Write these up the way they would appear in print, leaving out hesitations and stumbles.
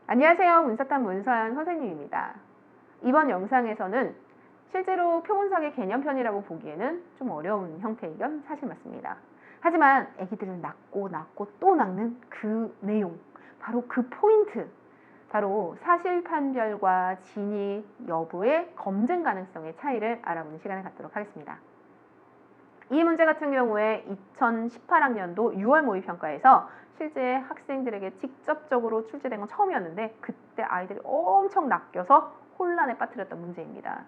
안녕하세요. 문사탄 문서연 선생님입니다. 이번 영상에서는 실제로 표본석의 개념편이라고 보기에는 좀 어려운 형태의 건 사실 맞습니다. 하지만 아기들을 낳고 또 낳는 그 내용, 바로 그 포인트, 바로 사실 판별과 진위 여부의 검증 가능성의 차이를 알아보는 시간을 갖도록 하겠습니다. 이 문제 같은 경우에 2018학년도 6월 모의평가에서 실제 학생들에게 직접적으로 출제된 건 처음이었는데 그때 아이들이 엄청 낚여서 혼란에 빠뜨렸던 문제입니다.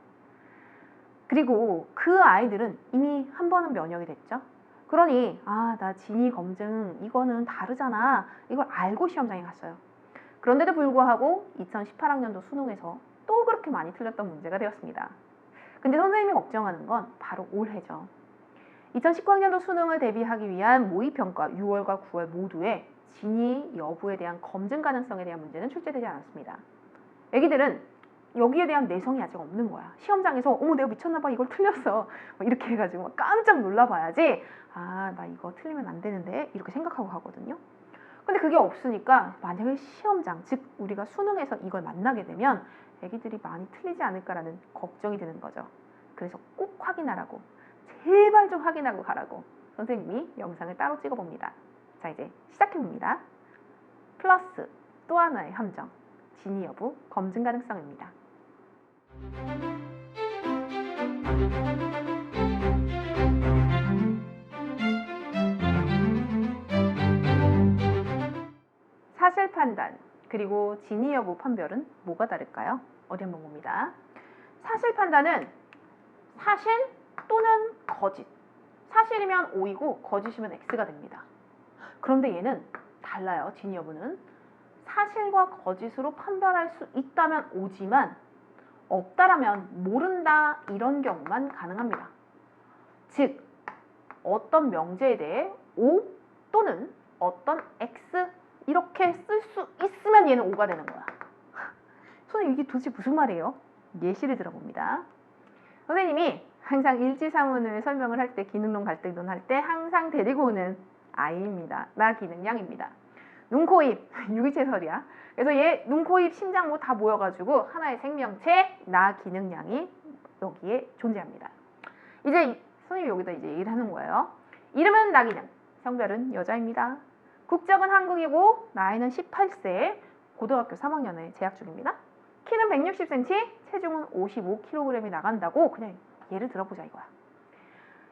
그리고 그 아이들은 이미 한 번은 면역이 됐죠. 그러니 나 진위 검증 이거는 다르잖아. 이걸 알고 시험장에 갔어요. 그런데도 불구하고 2018학년도 수능에서 또 그렇게 많이 틀렸던 문제가 되었습니다. 근데 선생님이 걱정하는 건 바로 올해죠. 2019학년도 수능을 대비하기 위한 모의평가 6월과 9월 모두에 진위 여부에 대한 검증 가능성에 대한 문제는 출제되지 않았습니다. 애기들은 여기에 대한 내성이 아직 없는 거야. 시험장에서 어머 내가 미쳤나봐 이걸 틀렸어 이렇게 해가지고 깜짝 놀라봐야지 나 이거 틀리면 안 되는데 이렇게 생각하고 가거든요. 근데 그게 없으니까 만약에 시험장, 즉 우리가 수능에서 이걸 만나게 되면 애기들이 많이 틀리지 않을까라는 걱정이 드는 거죠. 그래서 꼭 확인하라고, 제발 좀 확인하고 가라고 선생님이 영상을 따로 찍어봅니다. 자, 이제 시작해봅니다. 플러스 또 하나의 함정, 진위 여부 검증 가능성입니다. 사실 판단 그리고 진위 여부 판별은 뭐가 다를까요? 어디 한번 봅니다. 사실 판단은 사실 또는 거짓, 사실이면 O이고 거짓이면 X가 됩니다. 그런데 얘는 달라요. 진위 여부는 사실과 거짓으로 판별할 수 있다면 O지만 없다라면 모른다 이런 경우만 가능합니다. 즉 어떤 명제에 대해 O 또는 어떤 X 이렇게 쓸 수 있으면 얘는 O가 되는 거야. 선생님 이게 도대체 무슨 말이에요? 예시를 들어봅니다. 선생님이 항상 일지상문을 설명을 할 때, 기능론 갈등론 할 때 항상 데리고 오는 아이입니다. 나 기능량입니다. 눈, 코, 입, 유기체설이야. 그래서 얘 눈, 코, 입, 심장 뭐 다 모여가지고 하나의 생명체 나 기능량이 여기에 존재합니다. 이제 선생님이 여기다 이제 얘기를 하는 거예요. 이름은 나기능, 성별은 여자입니다. 국적은 한국이고 나이는 18세, 고등학교 3학년에 재학 중입니다. 키는 160cm, 체중은 55kg이 나간다고 그냥 예를 들어보자 이거야.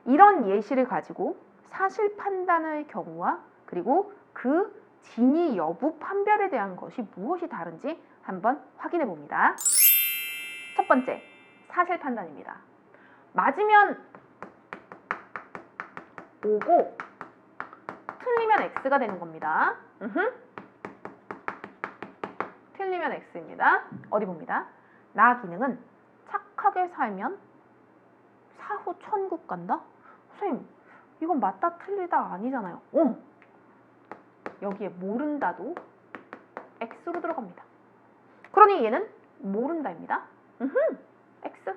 이런 예시를 가지고 사실 판단의 경우와 그리고 그 진위 여부 판별에 대한 것이 무엇이 다른지 한번 확인해 봅니다. 첫 번째, 사실 판단입니다. 맞으면 O고 틀리면 X가 되는 겁니다. 틀리면 X입니다. 어디 봅니다. 나 기능은 착하게 살면 사후 천국 간다? 선생님 이건 맞다 틀리다 아니잖아요. 여기에 모른다도 X로 들어갑니다. 그러니 얘는 모른다입니다. X.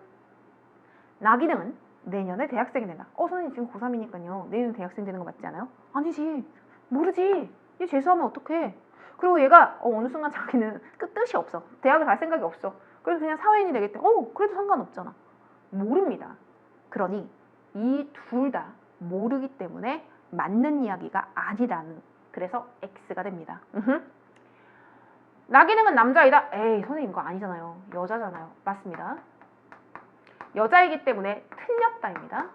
나 기능은 내년에 대학생이 된다. 선생님 지금 고3이니까요. 내년에 대학생 되는 거 맞지 않아요? 아니지. 모르지. 얘 재수하면 어떡해. 그리고 얘가 어느 순간 자기는 뜻이 없어. 대학을 갈 생각이 없어. 그래서 그냥 사회인이 되겠대. 그래도 상관없잖아. 모릅니다. 그러니 이 둘 다 모르기 때문에 맞는 이야기가 아니라는, 그래서 X가 됩니다. 나기능은 남자이다. 에이 선생님 이거 아니잖아요. 여자잖아요. 맞습니다. 여자이기 때문에 틀렸다입니다.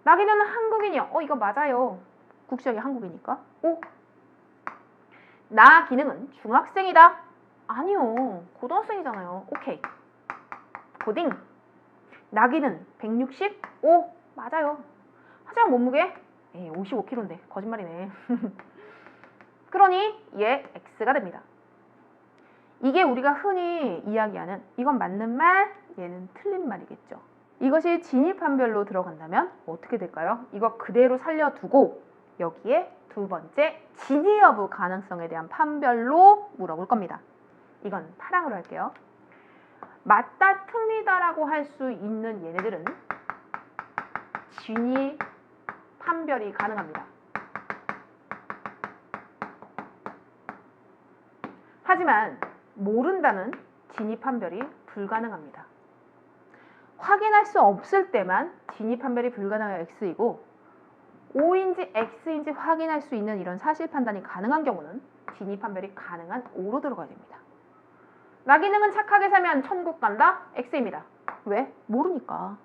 나기능은 한국인이요. 이거 맞아요. 국적이 한국이니까. 나 기능은 중학생이다. 아니요. 고등학생이잖아요. 오케이. 고딩. 나 기능 165. 맞아요. 하지만 몸무게 55kg인데 거짓말이네. 그러니 얘 X가 됩니다. 이게 우리가 흔히 이야기하는 이건 맞는 말, 얘는 틀린 말이겠죠. 이것이 진위 판별로 들어간다면 어떻게 될까요? 이거 그대로 살려두고 여기에 두 번째 진위 여부 가능성에 대한 판별로 물어볼 겁니다. 이건 파랑으로 할게요. 맞다 틀리다라고 할 수 있는 얘네들은 진위 판별이 가능합니다. 하지만 모른다는 진입判별이 불가능합니다. 확인할 수 없을 때만 진입判별이 불가능한 X이고 O인지 X인지 확인할 수 있는 이런 사실 판단이 가능한 경우는 진입判별이 가능한 O로 들어가야 됩니다. 나기능은 착하게 살면 천국 간다? X입니다. 왜? 모르니까.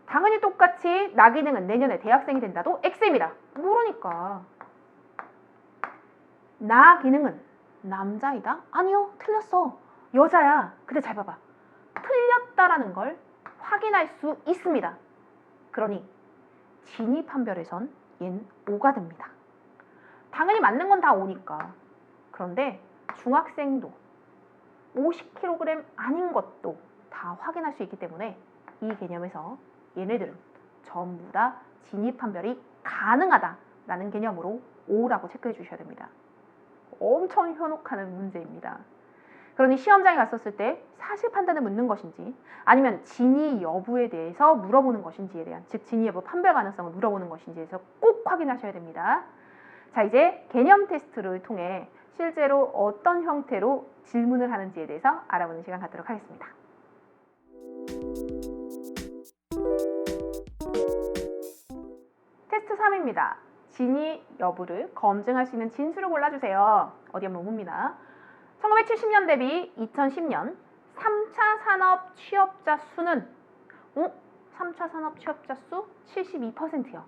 당연히 똑같이 나기능은 내년에 대학생이 된다도 X입니다. 모르니까. 나기능은 남자이다? 아니요, 틀렸어. 여자야. 근데 잘 봐봐. 틀렸다라는 걸 확인할 수 있습니다. 그러니 진입判별에선 얜 O가 됩니다. 당연히 맞는 건 다 O니까. 그런데 중학생도 50kg 아닌 것도 다 확인할 수 있기 때문에 이 개념에서 얘네들은 전부 다 진입判별이 가능하다라는 개념으로 O라고 체크해 주셔야 됩니다. 엄청 현혹하는 문제입니다. 그러니 시험장에 갔었을 때 사실 판단을 묻는 것인지 아니면 진위 여부에 대해서 물어보는 것인지에 대한, 즉 진위 여부 판별 가능성을 물어보는 것인지에서 꼭 확인하셔야 됩니다. 자, 이제 개념 테스트를 통해 실제로 어떤 형태로 질문을 하는지에 대해서 알아보는 시간 갖도록 하겠습니다. 테스트 3입니다. 진위 여부를 검증할 수 있는 진수를 골라주세요. 어디 한번 봅니다. 1970년 대비 2010년 3차 산업 취업자 수는 3차 산업 취업자 수 72%요.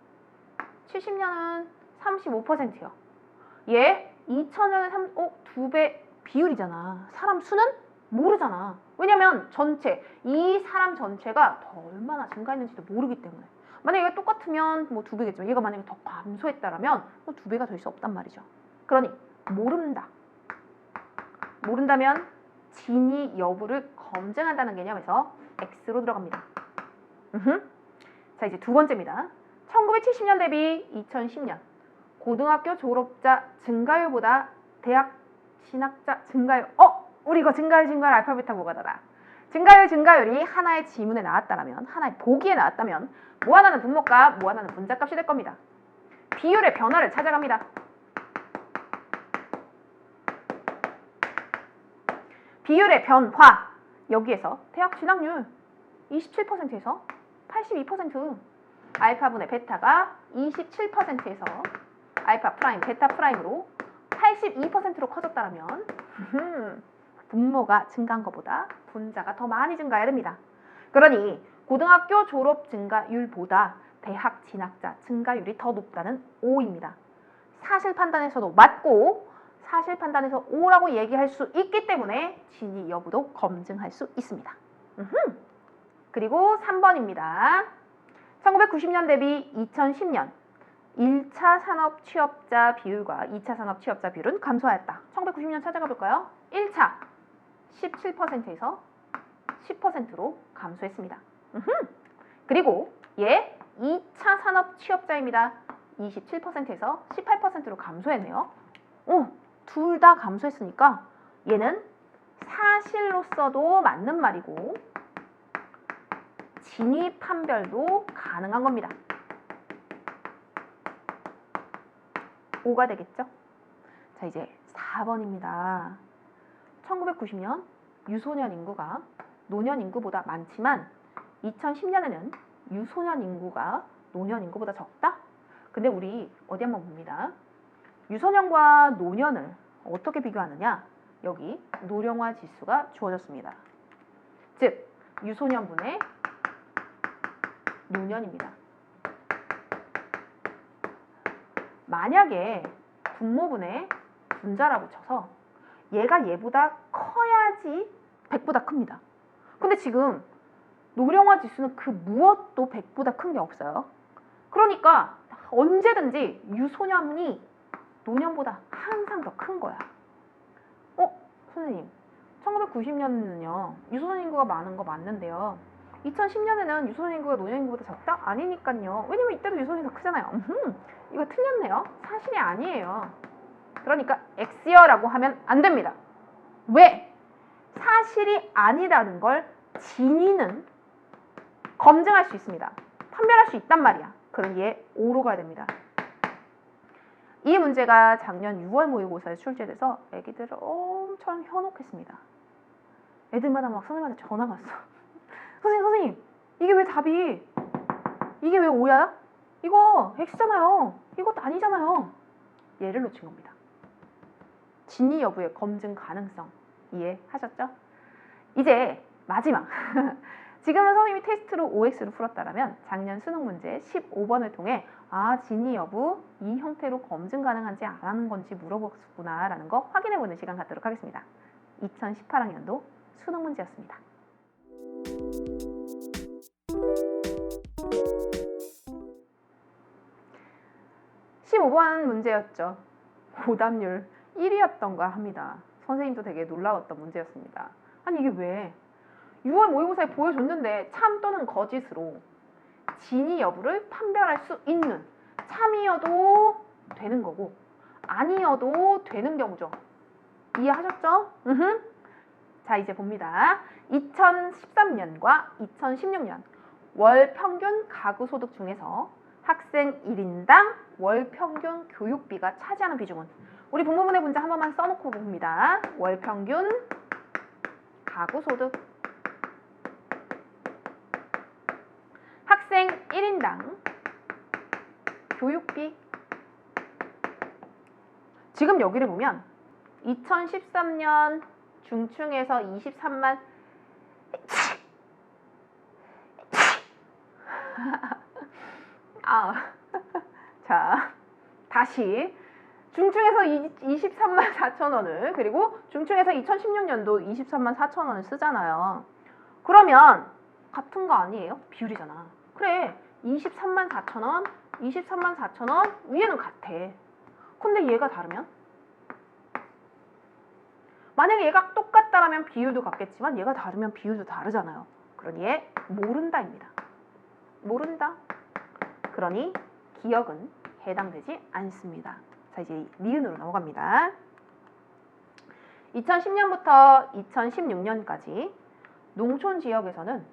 70년은 35%요. 얘 2000년에 2배 비율이잖아. 사람 수는 모르잖아. 왜냐면 전체, 이 사람 전체가 더 얼마나 증가했는지도 모르기 때문에. 만약에 얘가 똑같으면 뭐 2배겠죠. 얘가 만약에 더 감소했다라면 2배가 될 수 없단 말이죠. 그러니 모른다. 모른다면 진위 여부를 검증한다는 개념에서 X로 들어갑니다. 자, 이제 두 번째입니다. 1970년 대비 2010년 고등학교 졸업자 증가율보다 대학 진학자 증가율, 우리 이거 증가율 알파 베타 뭐가더라. 증가율이 하나의 지문에 나왔다라면, 하나의 보기에 나왔다면 뭐 하나는 분모값, 뭐 하나는 분자값이 될 겁니다. 비율의 변화를 찾아갑니다. 비율의 변화, 여기에서 대학 진학률 27%에서 82%, 알파분의 베타가 27%에서 알파 프라임, 베타 프라임으로 82%로 커졌다면 분모가 증가한 것보다 분자가 더 많이 증가해야 됩니다. 그러니 고등학교 졸업 증가율보다 대학 진학자 증가율이 더 높다는 O입니다. 사실 판단에서도 맞고 사실 판단에서 O라고 얘기할 수 있기 때문에 진위 여부도 검증할 수 있습니다. 그리고 3번입니다. 1990년 대비 2010년 1차 산업 취업자 비율과 2차 산업 취업자 비율은 감소하였다. 1990년 찾아가 볼까요? 1차 17%에서 10%로 감소했습니다. 그리고 얘 2차 산업 취업자입니다. 27%에서 18%로 감소했네요. 둘 다 감소했으니까 얘는 사실로서도 맞는 말이고 진입판별도 가능한 겁니다. O가 되겠죠? 자, 이제 4번입니다. 1990년 유소년 인구가 노년 인구보다 많지만 2010년에는 유소년 인구가 노년 인구보다 적다? 근데 우리 어디 한번 봅니다. 유소년과 노년을 어떻게 비교하느냐? 여기 노령화 지수가 주어졌습니다. 즉, 유소년분의 노년입니다. 만약에 분모분의 분자라고 쳐서 얘가 얘보다 커야지 100보다 큽니다. 근데 지금 노령화 지수는 그 무엇도 100보다 큰 게 없어요. 그러니까 언제든지 유소년이 노년보다 항상 더 큰 거야. 선생님, 1990년에는요 유소년 인구가 많은 거 맞는데요 2010년에는 유소년 인구가 노년 인구보다 적다? 아니니까요. 왜냐면 이때도 유소년이 더 크잖아요. 이거 틀렸네요. 사실이 아니에요. 그러니까 X여라고 하면 안 됩니다. 왜? 사실이 아니라는 걸 진위는 검증할 수 있습니다. 판별할 수 있단 말이야. 그럼 얘 O로 가야 됩니다. 이 문제가 작년 6월 모의고사에 출제돼서 애기들을 엄청 현혹했습니다. 애들마다 막 선생님한테 전화가 왔어. 선생님, 이게 왜 답이, 이게 왜 O야? 이거 X잖아요. 이것도 아니잖아요. 얘를 놓친 겁니다. 진위 여부의 검증 가능성 이해하셨죠? 이제 마지막. 지금은 선생님이 테스트로 OX로 풀었다면 작년 수능 문제 15번을 통해 진위 여부 이 형태로 검증 가능한지 안 하는 건지 물어보겠구나 라는 거 확인해보는 시간 갖도록 하겠습니다. 2018학년도 수능 문제였습니다. (15번) 문제였죠. 오답률 1위였던가 합니다. 선생님도 되게 놀라웠던 문제였습니다. 아니 이게 왜 6월 모의고사에 보여줬는데 참 또는 거짓으로 진위 여부를 판별할 수 있는, 참이어도 되는 거고 아니어도 되는 경우죠. 이해하셨죠? 자, 이제 봅니다. 2013년과 2016년 월 평균 가구 소득 중에서 학생 1인당 월 평균 교육비가 차지하는 비중은, 우리 분모분의 문제 한 번만 써놓고 봅니다. 월 평균 가구 소득, 학생 1인당 교육비. 지금 여기를 보면 2013년 중층에서 23만 자, 다시 중층에서 23만 4천 원을, 그리고 중층에서 2016년도 23만 4천 원을 쓰잖아요. 그러면 같은 거 아니에요? 비율이잖아. 그래, 23만 4천 원, 23만 4천 원 위에는 같아. 근데 얘가 다르면? 만약에 얘가 똑같다라면 비율도 같겠지만 얘가 다르면 비율도 다르잖아요. 그러니 얘 모른다입니다. 모른다. 그러니 기억은 해당되지 않습니다. 자, 이제 니은으로 넘어갑니다. 2010년부터 2016년까지 농촌 지역에서는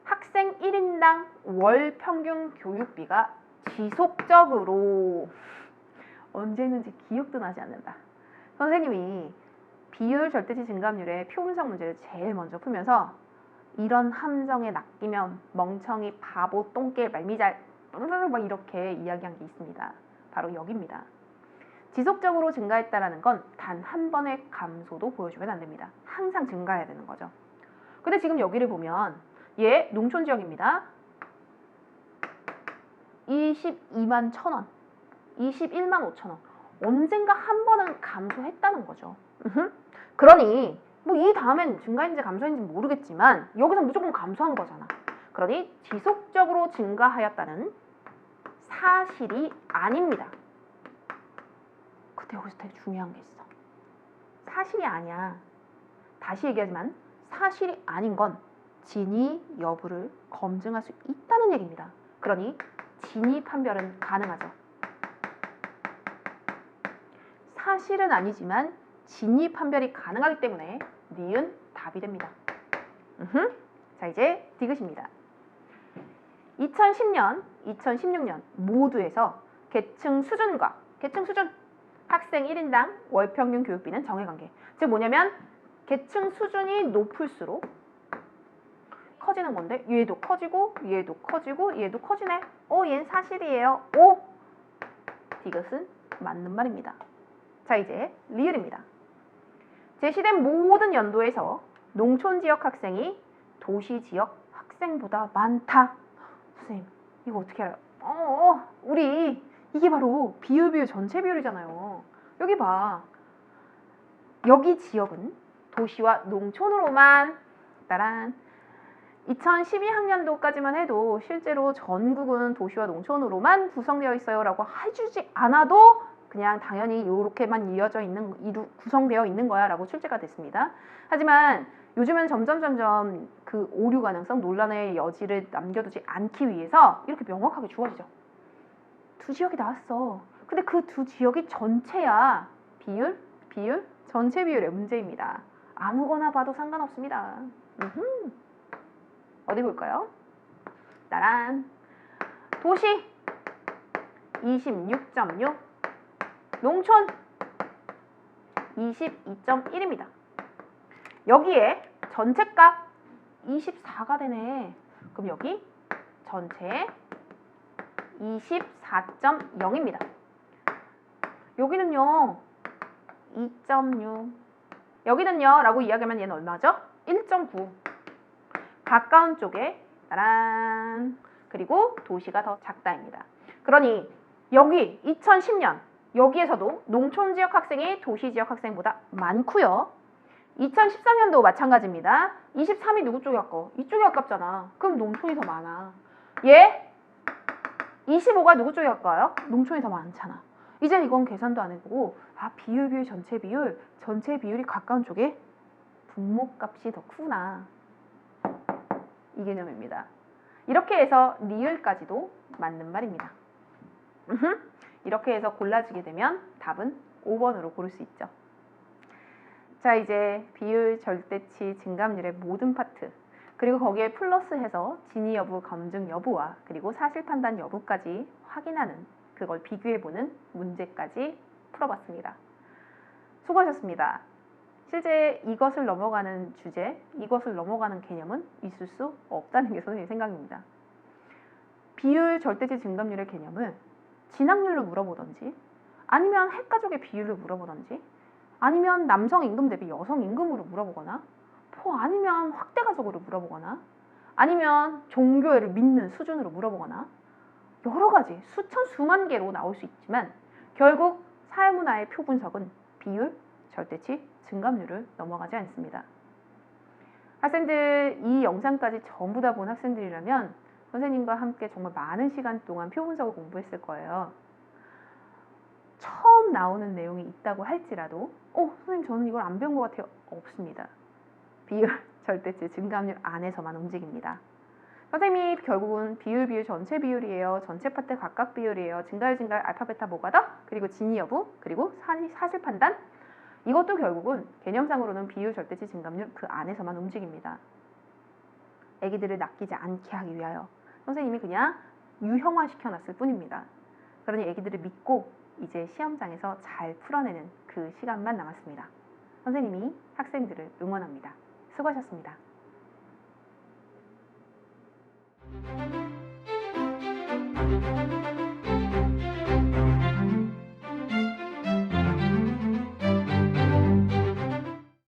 학생 1인당 월 평균 교육비가 지속적으로 언제 있는지 기억도 나지 않는다. 선생님이 비율 절대치 증가율의 표분석 문제를 제일 먼저 풀면서 이런 함정에 낚이면 멍청이 바보 똥개 말미잘 막 이렇게 이야기한 게 있습니다. 바로 여기입니다. 지속적으로 증가했다는 건 단 한 번의 감소도 보여주면 안 됩니다. 항상 증가해야 되는 거죠. 근데 지금 여기를 보면 얘 농촌 지역입니다. 22만 1,000원, 21만 5천원. 언젠가 한 번은 감소했다는 거죠. 그러니 뭐 이 다음엔 증가인지 감소인지 모르겠지만 여기서 무조건 감소한 거잖아. 그러니 지속적으로 증가하였다는 사실이 아닙니다. 근데 여기서 되게 중요한 게 있어. 사실이 아니야. 다시 얘기하지만 사실이 아닌 건 진위 여부를 검증할 수 있다는 얘기입니다. 그러니 진위 판별은 가능하죠. 사실은 아니지만 진위 판별이 가능하기 때문에 니은 답이 됩니다. 자, 이제 디귿입니다. 2010년, 2016년 모두에서 계층 수준과 계층 수준, 학생 1인당 월평균 교육비는 정해관계. 즉 뭐냐면 계층 수준이 높을수록 커지는 건데 얘도 커지고 얘도 커지고 얘도 커지네. 얘는 사실이에요. 오! 디귿은 맞는 말입니다. 자, 이제 리을입니다. 제시된 모든 연도에서 농촌 지역 학생이 도시 지역 학생보다 많다. 선생님, 이거 어떻게 알아요? 우리 이게 바로 비율 전체 비율이잖아요. 여기 봐. 여기 지역은 도시와 농촌으로만 따란 2012학년도까지만 해도 실제로 전국은 도시와 농촌으로만 구성되어 있어요 라고 해주지 않아도 그냥 당연히 이렇게만 구성되어 있는 거야 라고 출제가 됐습니다. 하지만 요즘은 점점 그 오류 가능성, 논란의 여지를 남겨두지 않기 위해서 이렇게 명확하게 주어지죠. 두 지역이 나왔어. 근데 그 두 지역이 전체야. 비율, 전체 비율의 문제입니다. 아무거나 봐도 상관없습니다. 어디 볼까요? 따란. 도시 26.6, 농촌 22.1입니다. 여기에 전체값 24가 되네. 그럼 여기 전체 24.0입니다. 여기는요 2.6, 여기는요 라고 이야기하면 얘는 얼마죠? 1.9. 가까운 쪽에 따란, 그리고 도시가 더 작다입니다. 그러니 여기 2010년 여기에서도 농촌 지역 학생이 도시 지역 학생보다 많고요. 2013년도 마찬가지입니다. 23이 누구 쪽에 가까워? 이쪽에 가깝잖아. 그럼 농촌이 더 많아. 얘 25가 누구 쪽에 가까워요? 농촌이 더 많잖아. 이제 이건 계산도 안 해보고 비율 전체 비율이 가까운 쪽에 분모값이 더 크구나. 이 개념입니다. 이렇게 해서 리을까지도 맞는 말입니다. 이렇게 해서 골라지게 되면 답은 5번으로 고를 수 있죠. 자, 이제 비율, 절대치, 증감률의 모든 파트, 그리고 거기에 플러스해서 진위 여부, 검증 여부와 그리고 사실 판단 여부까지 확인하는, 그걸 비교해보는 문제까지 풀어봤습니다. 수고하셨습니다. 실제 이것을 넘어가는 주제, 이것을 넘어가는 개념은 있을 수 없다는 게 선생님 생각입니다. 비율, 절대치, 증감률의 개념을 진학률로 물어보던지, 아니면 핵가족의 비율로 물어보던지, 아니면 남성 임금 대비 여성 임금으로 물어보거나, 아니면 확대가족으로 물어보거나, 아니면 종교를 믿는 수준으로 물어보거나, 여러 가지 수천 수만 개로 나올 수 있지만 결국 사회문화의 표 분석은 비율, 절대치, 증감률을 넘어가지 않습니다. 학생들 이 영상까지 전부 다 본 학생들이라면 선생님과 함께 정말 많은 시간 동안 표 분석을 공부했을 거예요. 처음 나오는 내용이 있다고 할지라도 선생님 저는 이걸 안 배운 것 같아요. 없습니다. 비율, 절대치, 증감률 안에서만 움직입니다. 선생님이 결국은 비율 전체 비율이에요. 전체 파트 각각 비율이에요. 증가율 알파 베타 뭐가 더? 그리고 진위 여부, 그리고 사실 판단. 이것도 결국은 개념상으로는 비율, 절대치, 증감률 그 안에서만 움직입니다. 애기들을 낚이지 않게 하기 위하여 선생님이 그냥 유형화 시켜놨을 뿐입니다. 그러니 애기들을 믿고 이제 시험장에서 잘 풀어내는 그 시간만 남았습니다. 선생님이 학생들을 응원합니다. 수고하셨습니다.